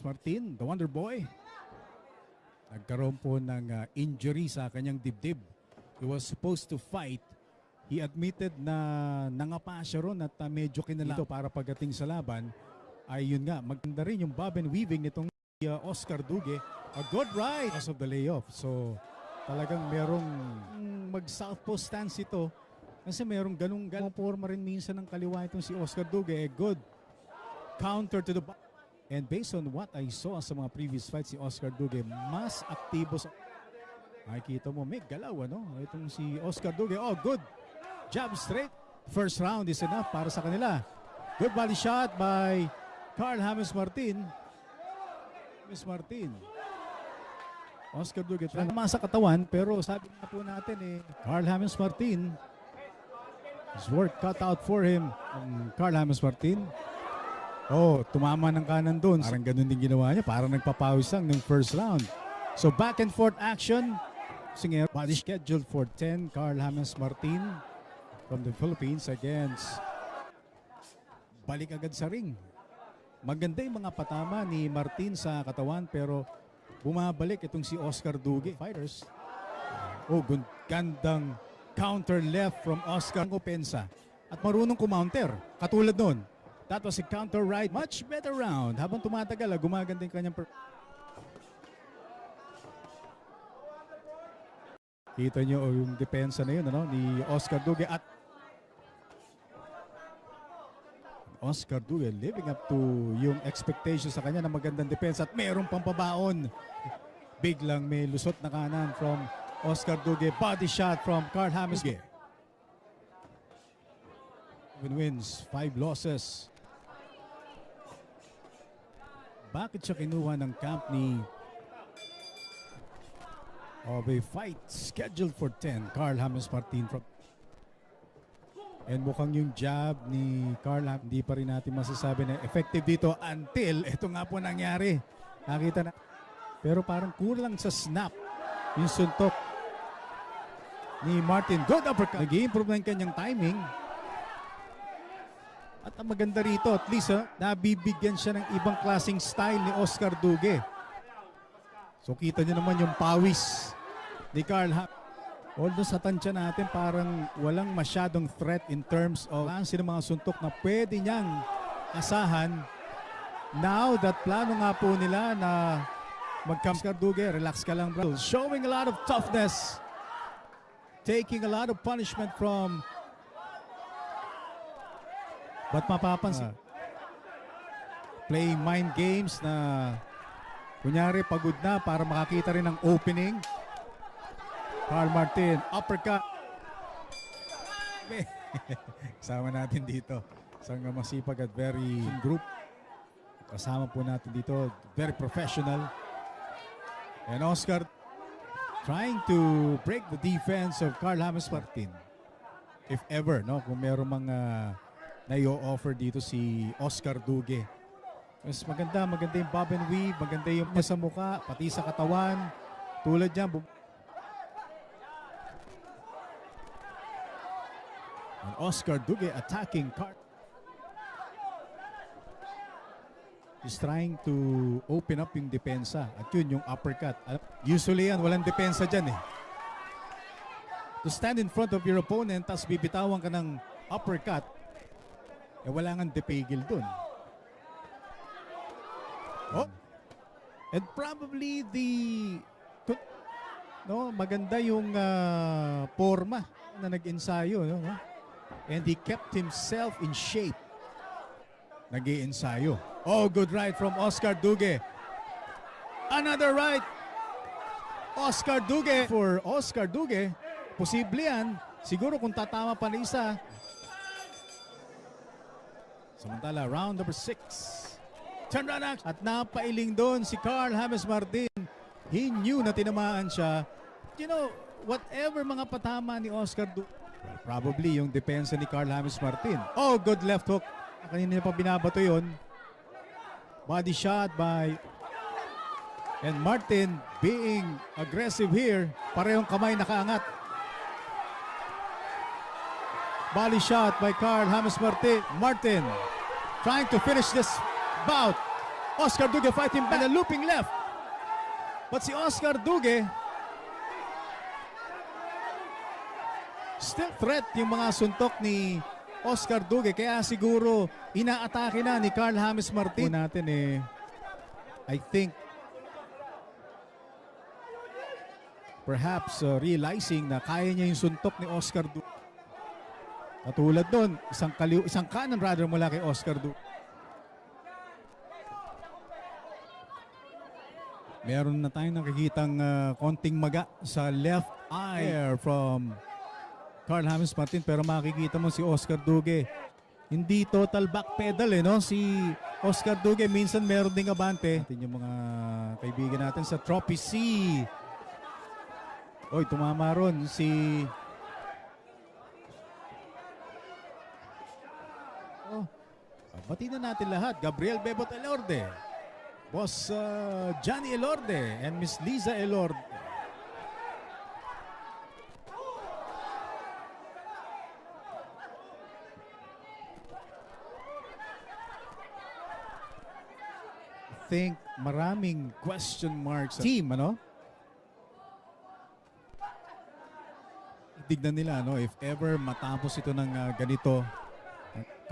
Martin, the Wonder Boy. Nagkaroon po ng injury sa kanyang dibdib. He was supposed to fight. He admitted na nangapa siya ron at medyo kinala para pagdating sa laban. Ay yun nga, maganda rin yung bob and weaving nitong Oscar Dugue. A good right because of the layoff. So talagang merong mag-southpaw stance ito. Kasi merong ganung forma rin minsan ng kaliwa itong si Oscar Dugue. A good counter to the back. And based on what I saw sa mga previous fights, si Oscar Dugue mas aktibo sa... Makikita mo, may galaw, ano? Itong si Oscar Dugue. Oh, good. Jab straight. First round is enough para sa kanila. Good body shot by Carl James Martin. Miss Martin. Oscar Dugue. Tama sa katawan, pero sabi na po natin Carl James Martin. His work cut out for him. Carl James Martin. Oh, tumama ng kanan doon. Parang ganun din ginawa niya. Parang nagpapawis lang ng first round. So back and forth action. Body scheduled for 10. Carl James Martin from the Philippines against. Balik agad sa ring. Maganda yung mga patama ni Martin sa katawan pero bumabalik itong si Oscar Dugue. Fighters. Oh, gandang counter left from Oscar. Opensa. At marunong kumounter. Katulad nun. That was a counter right. Much better round. Habang tumatagal, gumaganda yung kanyang... Kita nyo yung depensa na yun, ano, ni Oscar Dugue. At Oscar Dugue living up to yung expectations sa kanya na magandang depensa. At mayroong pampabaon. Biglang may lusot na kanan from Oscar Dugue. Body shot from Carl James. Wins, 5 losses. Bakit siya kinuha ng camp ni of a fight scheduled for 10? Carl James Martin from... And mukhang yung jab ni Carl, hindi pa rin natin masasabi na effective dito until ito nga po nangyari. Nakita na. Pero parang kulang sa snap yung suntok ni Martin. Good uppercut. Nag-i-improve na yung kanyang timing. At ang maganda rito, at least nabibigyan siya ng ibang klaseng style ni Oscar Dugue. So kita niyo naman yung pawis ni Carl. Although sa tansya natin parang walang masyadong threat in terms of lance ng mga suntok na pwede niyang asahan. Now that plano nga po nila na Oscar Dugue, relax ka lang bro. Showing a lot of toughness. Taking a lot of punishment from... Ba't mapapansin? Playing mind games na kunyari pagod na para makakita rin ng opening. Carl Martin, uppercut. Kasama natin dito. Isang masipag at very group. Kasama po natin dito, very professional. And Oscar trying to break the defense of Carl James Martin. If ever, no? Kung meron mga na i-offer dito si Oscar Dugue. Mas maganda yung bob and weave, maganda yung sa mukha, pati sa katawan. Tulad niya. And Oscar Dugue attacking Carl. He's trying to open up yung depensa. At yun, yung uppercut. Usually yan, walang depensa dyan To stand in front of your opponent, tapos bibitawan ka ng uppercut, wala nga depigil dun. Oh. And probably maganda yung forma na nag-ensayo. No? And he kept himself in shape. Nag-i-ensayo. Oh, good right from Oscar Dugue. Another right. Oscar Dugue. For Oscar Dugue, posible yan. Siguro kung tatama pa na isa. Samantala, round number 6. Turn around action. At napailing doon si Carl James Martin. He knew na tinamaan siya. You know, whatever mga patama ni Oscar Dugue, probably yung depensa ni Carl James Martin. Oh, good left hook. Kanina niya pa binabato yun. Body shot by... And Martin being aggressive here. Parehong kamay nakaangat. Body shot by Carl James Martin. Martin trying to finish this bout. Oscar Dugue fighting back. And a looping left. But si Oscar Dugue, still threat yung mga suntok ni Oscar Dugue. Kaya siguro inaatake na ni Carl James Martin. Natin I think perhaps realizing na kaya niya yung suntok ni Oscar Dugue. Katulad doon, isang kanan rather mula kay Oscar Dugue. Meron na tayong nakikitang konting maga sa left eye from Carl James Martin, pero makikita mo si Oscar Dugue. Hindi total back pedal no? Si Oscar Dugue minsan meron ding abante. Atin yung mga kaibigan natin sa Trophy C. Oy, tumama ron si bati na natin lahat. Gabriel Bebot Elorde, Boss Johnny Elorde, and Miss Liza Elorde. I think maraming question marks sa team, ano? Tignan nila, no? If ever matapos ito ng ganito,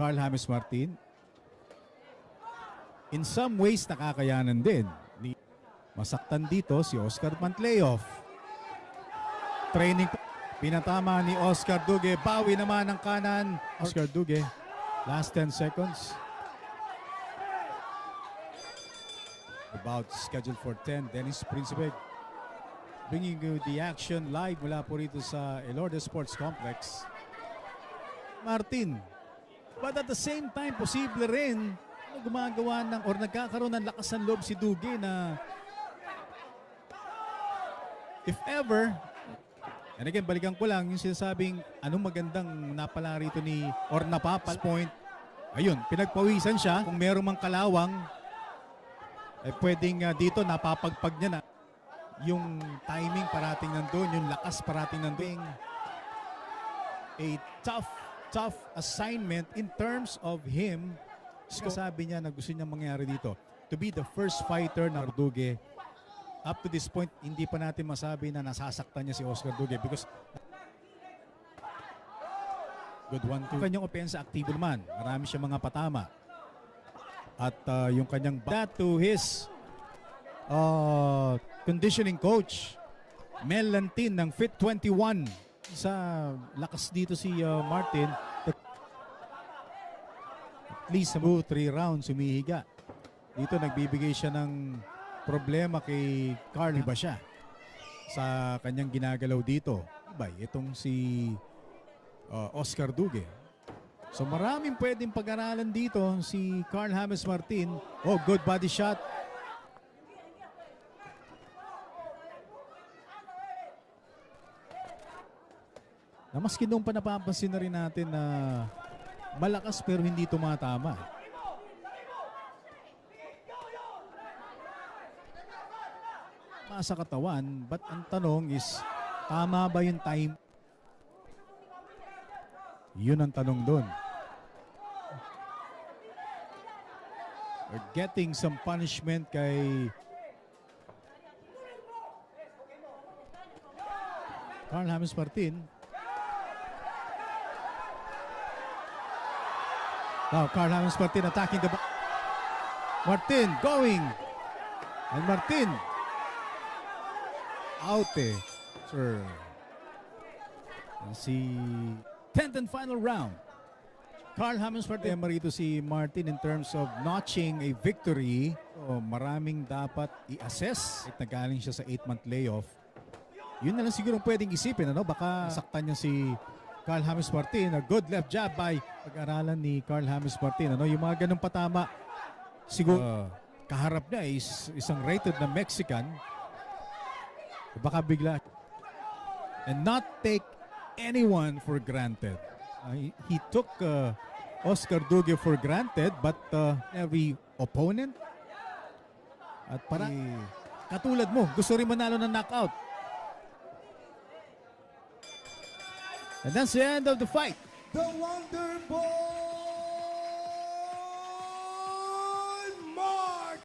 Carl James Martin, in some ways nakakayanan din. Masaktan dito si Oscar Pantleoff. Training, pinatama ni Oscar Dugue. Bawi naman ng kanan. Oscar Dugue, last 10 seconds. About scheduled for 10, Dennis Principe. Bringing you the action live mula po rito sa Elorde Sports Complex. Martin. But at the same time, posible rin gumagawa ng or nagkakaroon ng lakas ng loob si Dugue na if ever, and again, balikan ko lang yung sinasabing anong magandang napala rito ni or napapal point. Ayun, pinagpawisan siya. Kung meron mang kalawang, pwedeng dito napapagpag niya na. Yung timing parating nandun, yung lakas parating nandun. A tough assignment in terms of him. Sabi niya na gusto niya mangyari dito. To be the first fighter na Dugue. Up to this point, hindi pa natin masabi na nasasaktan niya si Oscar Dugue because good one, two. Yung kanyang opensa aktibo naman. Marami siya mga patama. At yung kanyang that to his conditioning coach Mel Lantin ng Fit 21. Sa lakas dito si Martin. At least 3 rounds humihiga. Dito nagbibigay siya ng problema kay Carl. Iba siya sa kanyang ginagalaw dito. Ibay, itong si Oscar Dugue. So maraming pwedeng pag-aralan dito si Carl James Martin. Oh, good body shot. Na maski doon pa napapansin na rin natin na malakas pero hindi tumatama. Sa katawan, but ang tanong is, tama ba yung time? Yun ang tanong doon. We're getting some punishment kay Carl James Martin. Now, Carl James Martin attacking the Martin going. And Martin out sir. And si 10th and final round. Carl James Martin. Marito si Martin in terms of notching a victory. So, maraming dapat i-assess. Nagaling siya sa 8-month layoff. Yun na lang siguro pwedeng isipin. Ano? Baka saktan niya si Carl James Martin. A good left jab by pag-aralan ni Carl James Martin. Ano? Yung mga ganong patama, siguro kaharap niya is isang rated na Mexican. Baka bigla and not take anyone for granted. He took Oscar Dugue for granted, but every opponent at para katulad mo, gusto rin manalo ng knockout. And that's the end of the fight. The Wonder Boy!